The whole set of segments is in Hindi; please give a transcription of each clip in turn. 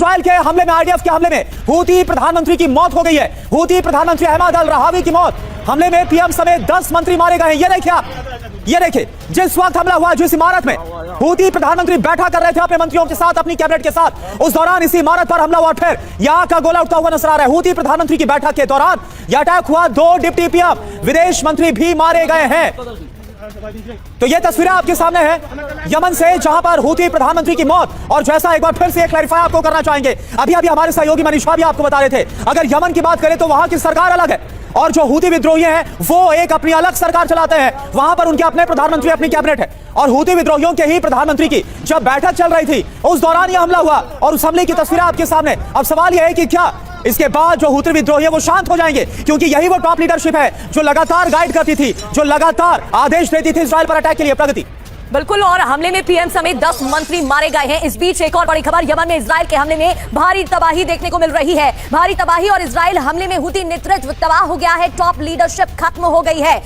इजराइल के हमले में, आईडीएफ के हमले में हूती प्रधानमंत्री की मौत हो गई है। हूती प्रधानमंत्री अहमद अल रहावी की मौत, हमले में पीएम समेत 10 मंत्री मारे गए हैं। ये देखिए आप, ये देखिए जिस वक्त हमला हुआ, जिस इमारत में हूती प्रधानमंत्री बैठा कर रहे थे अपने मंत्रियों के साथ, अपनी कैबिनेट के साथ, उस दौरान इसी इमारत पर हमला हुआ। फिर यहां का गोला उठता हुआ नजर आ रहा है। हूती प्रधानमंत्री की बैठक के दौरान यह अटैक हुआ। 2 डिप्टी पीएम, विदेश मंत्री भी मारे गए हैं। तो ये तस्वीरें आपके सामने है यमन से, जहां पर हूती प्रधानमंत्री की मौत। और जैसा एक बार फिर से क्लैरिफाई आपको करना चाहेंगे, अभी हमारे सहयोगी मनीषा भी आपको बता रहे थे, अगर यमन की बात करें तो वहां की सरकार अलग है और जो हूती विद्रोही हैं वो एक अपनी अलग सरकार चलाते हैं। वहां पर उनके अपने प्रधानमंत्री, अपनी कैबिनेट है। और हूती विद्रोहियों के ही प्रधानमंत्री की जब बैठक चल रही थी, उस दौरान यह हमला हुआ और उस हमले की तस्वीरें आपके सामने। अब सवाल यह है कि क्या इसके बाद जो हूती विद्रोही है वो शांत हो जाएंगे? क्योंकि यही वो टॉप लीडरशिप है जो लगातार गाइड करती थी, जो लगातार आदेश देती थी इजराइल पर अटैक के लिए। प्रगति बिल्कुल, और हमले में पीएम समेत 10 मंत्री मारे गए हैं। इस बीच एक और बड़ी खबर, यमन में इजराइल के हमले में भारी तबाही देखने को मिल रही है। भारी तबाही और इजराइल हमले में हूती नेतृत्व तबाह हो गया है, टॉप लीडरशिप खत्म हो गई है।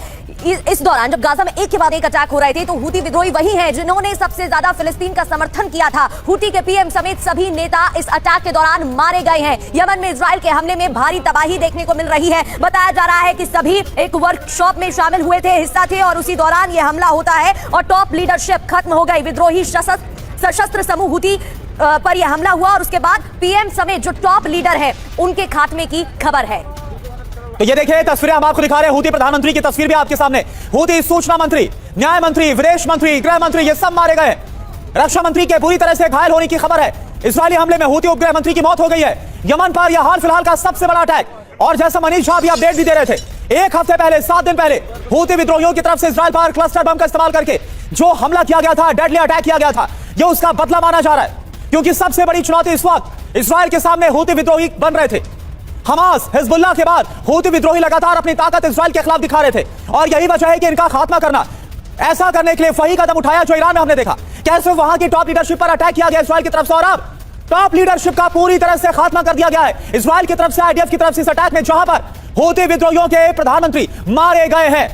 इस दौरान जब गाजा में एक के बाद एक अटैक हो रहे थे तो हूती विद्रोही वही हैं जिन्होंने सबसे ज्यादा फिलिस्तीन का समर्थन किया था। हूती के पीएम समेत सभी नेता इस अटैक के दौरान मारे गए हैं। यमन में इजराइल के हमले में भारी तबाही देखने को मिल रही है। बताया जा रहा है कि सभी एक वर्कशॉप में शामिल हुए थे, हिस्सा थे, और उसी दौरान यह हमला होता है और टॉप लीडरशिप खत्म हो गई। विद्रोही सशस्त्र समूह हूती पर यह हमला हुआ और उसके बाद पीएम समेत जो टॉप लीडर है उनके खात्मे की खबर है। तो ये देखिए तस्वीरें हम आपको दिखा रहे हैं, हूती प्रधानमंत्री की तस्वीर भी आपके सामने। हूती सूचना मंत्री, न्याय मंत्री, विदेश मंत्री, गृह मंत्री, ये सब मारे गए। रक्षा मंत्री के बुरी तरह से घायल होने की खबर है। इजरायली हमले में हूती उपगृह मंत्री की मौत हो गई है। यमन पर यह हाल फिलहाल का सबसे बड़ा अटैक। और जैसा मनीष झा भी अपडेट भी दे रहे थे, एक हफ्ते पहले, 7 दिन पहले हूती विद्रोहियों की तरफ से इजराइल पर क्लस्टर बम का इस्तेमाल करके जो हमला किया गया था, डेडली अटैक किया गया था, यह उसका बदला माना जा रहा है। क्योंकि सबसे बड़ी चुनौती इस वक्त इजराइल के सामने हूती विद्रोही बन रहे थे। हमास, हिजबुल्लाह के बाद हूती विद्रोही लगातार अपनी ताकत इजराइल के खिलाफ दिखा रहे थे और यही वजह है कि इनका खात्मा करना, ऐसा करने के लिए वही कदम उठाया जो ईरान में हमने देखा, कैसे वहां की टॉप लीडरशिप पर अटैक किया गया इजराइल की तरफ से। और अब टॉप लीडरशिप का पूरी तरह से खात्मा कर दिया गया है इजराइल की तरफ से, आईडीएफ की तरफ से इस अटैक में, जहां पर हूती विद्रोहियों के प्रधानमंत्री मारे गए हैं।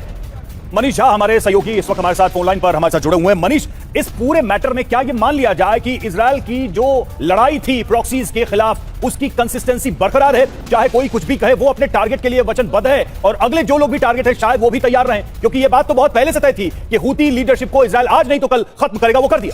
मनीष झा हमारे सहयोगी इस वक्त हमारे साथ फोन लाइन पर हमारे साथ जुड़े हुए हैं। मनीष, इस पूरे मैटर में क्या ये मान लिया जाए कि इजराइल की जो लड़ाई थी प्रॉक्सीज के खिलाफ, उसकी कंसिस्टेंसी बरकरार है? चाहे कोई कुछ भी कहे, वो अपने टारगेट के लिए वचनबद्ध है और अगले जो लोग भी टारगेट है शायद वो भी तैयार रहें, क्योंकि ये बात तो बहुत पहले से तय थी कि हूती लीडरशिप को इजराइल आज नहीं तो कल खत्म करेगा, वो कर दिया।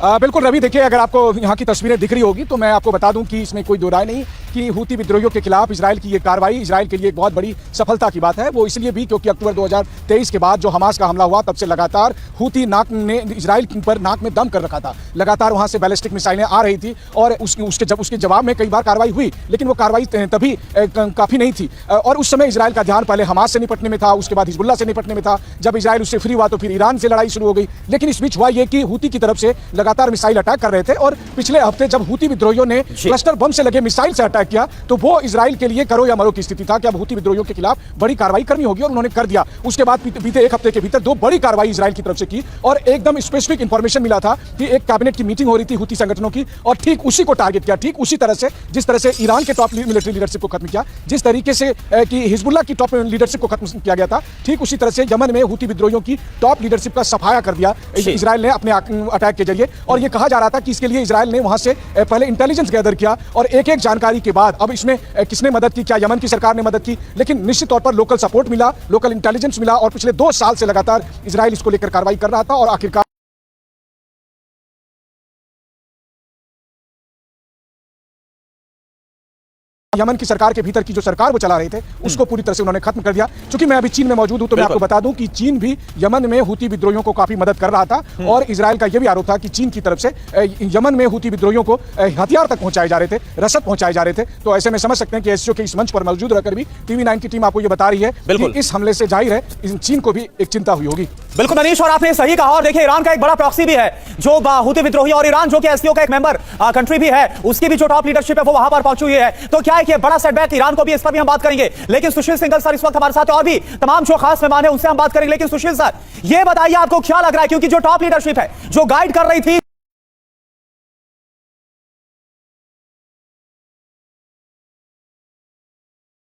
बिल्कुल रवि, देखिए अगर आपको यहाँ की तस्वीरें दिख रही होगी तो मैं आपको बता दूं कि इसमें कोई दो राय नहीं कि हूती विद्रोहियों के खिलाफ इजराइल की ये कार्रवाई इजराइल के लिए एक बहुत बड़ी सफलता की बात है। वो इसलिए भी क्योंकि अक्टूबर 2023 के बाद जो हमास का हमला हुआ, तब से लगातार हूती ने इजराइल पर नाक में दम कर रखा था। लगातार वहाँ से बैलिस्टिक मिसाइलें आ रही थी और उसके जवाब में कई बार कार्रवाई हुई, लेकिन वो कार्रवाई तभी काफ़ी नहीं थी। और उस समय इजराइल का ध्यान पहले हमास से निपटने में था, उसके बाद हिजबुल्लाह से निपटने में था। जब इजराइल उससे फ्री हुआ तो फिर ईरान से लड़ाई शुरू हो गई। लेकिन इस बीच हुआ ये कि हूती की तरफ से लगातार मिसाइल अटैक कर रहे थे और पिछले हफ्ते जब हूती विद्रोहियों ने क्लस्टर बम से लगे मिसाइल से अटैक किया तो वो इजराइल के लिए करो या मरो की स्थिति था कि अब हूती विद्रोहियों के खिलाफ बड़ी कार्रवाई करनी होगी, और उन्होंने कर दिया। उसके बाद बीते एक हफ्ते के भीतर 2 बड़ी कार्रवाई इजराइल की तरफ से की और एकदम स्पेसिफिक इंफॉर्मेशन मिला था कि एक कैबिनेट की मीटिंग हो रही थी हूती संगठनों की, और ठीक उसी को टारगेट किया, ठीक उसी तरह से जिस तरह से ईरान के टॉप मिलिट्री लीडरशिप को खत्म किया, जिस तरीके से कि हिजबुल्लाह की टॉप लीडरशिप को खत्म किया गया था, ठीक उसी तरह से यमन में हूती विद्रोहियों की टॉप लीडरशिप का सफाया कर दिया इजराइल ने अपने अटैक के जरिए। और ये कहा जा रहा था कि इसके लिए इजराइल ने वहां से पहले इंटेलिजेंस गैदर किया और एक जानकारी के बाद अब इसमें किसने मदद की, क्या यमन की सरकार ने मदद की, लेकिन निश्चित तौर पर लोकल सपोर्ट मिला, लोकल इंटेलिजेंस मिला, और पिछले 2 साल से लगातार इजराइल इसको लेकर कार्रवाई कर रहा था और आखिरकार यमन की सरकार के भीतर की जो सरकार वो चला रहे थे उसको पूरी तरह से उन्होंने खत्म कर दिया। क्योंकि मैं अभी चीन में मौजूद हूं तो मैं आपको बता दूं कि चीन भी यमन में हूती विद्रोहियों को काफी मदद कर रहा था और इजराइल का यह भी आरोप था कि चीन की तरफ से यमन में हूती विद्रोहियों को हथियार तक पहुंचाए जा रहे थे, रसद पहुंचाए जा रहे थे। तो ऐसे में समझ सकते हैं कि एससीओ के इस मंच पर मौजूद रहकर भी TV9 की टीम आपको यह बता रही है कि इस हमले से जाहिर है चीन को भी एक चिंता हुई होगी। बिल्कुल मनीष, और आपने सही कहा। और देखिए ईरान का एक बड़ा प्रॉक्सी भी है जो हूती विद्रोही, और ईरान जो कि एससीओ का एक मेंबर कंट्री भी है, उसकी भी जो टॉप लीडरशिप है वो वहां पर पहुंची हुई है। तो क्या है कि बड़ा सेटबैक ईरान को भी, इस पर भी हम बात करेंगे। लेकिन सुशील सिंघल सर इस वक्त हमारे साथ है और भी तमाम जो खास मेहमान है उनसे हम बात करेंगे। लेकिन सुशील सर ये बताइए आपको क्या लग रहा है, क्योंकि जो टॉप लीडरशिप है जो गाइड कर रही थी,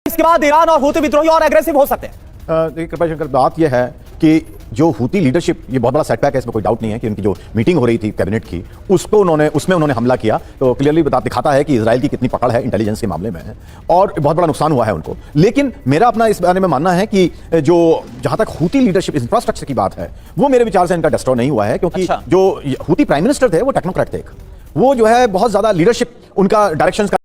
इसके बाद ईरान और हूती विद्रोही और एग्रेसिव हो सकते हैं? कृपा शंकर, बात यह है कि जो हूती लीडरशिप, ये बहुत बड़ा सेटबैक है, इसमें कोई डाउट नहीं है कि उनकी जो मीटिंग हो रही थी कैबिनेट की, उसमें उन्होंने हमला किया, तो क्लियरली दिखाता है कि इजराइल की कितनी पकड़ है इंटेलिजेंस के मामले में, और बहुत बड़ा नुकसान हुआ है उनको। लेकिन मेरा अपना इस बारे में मानना है कि जो जहां तक हूती लीडरशिप इंफ्रास्ट्रक्चर की बात है, वो मेरे विचार से इनका डिस्ट्रॉय नहीं हुआ है, क्योंकि जो हूती प्राइम मिनिस्टर थे वो टेक्नोक्रेट थे, वो जो है बहुत ज्यादा लीडरशिप, उनका डायरेक्शंस का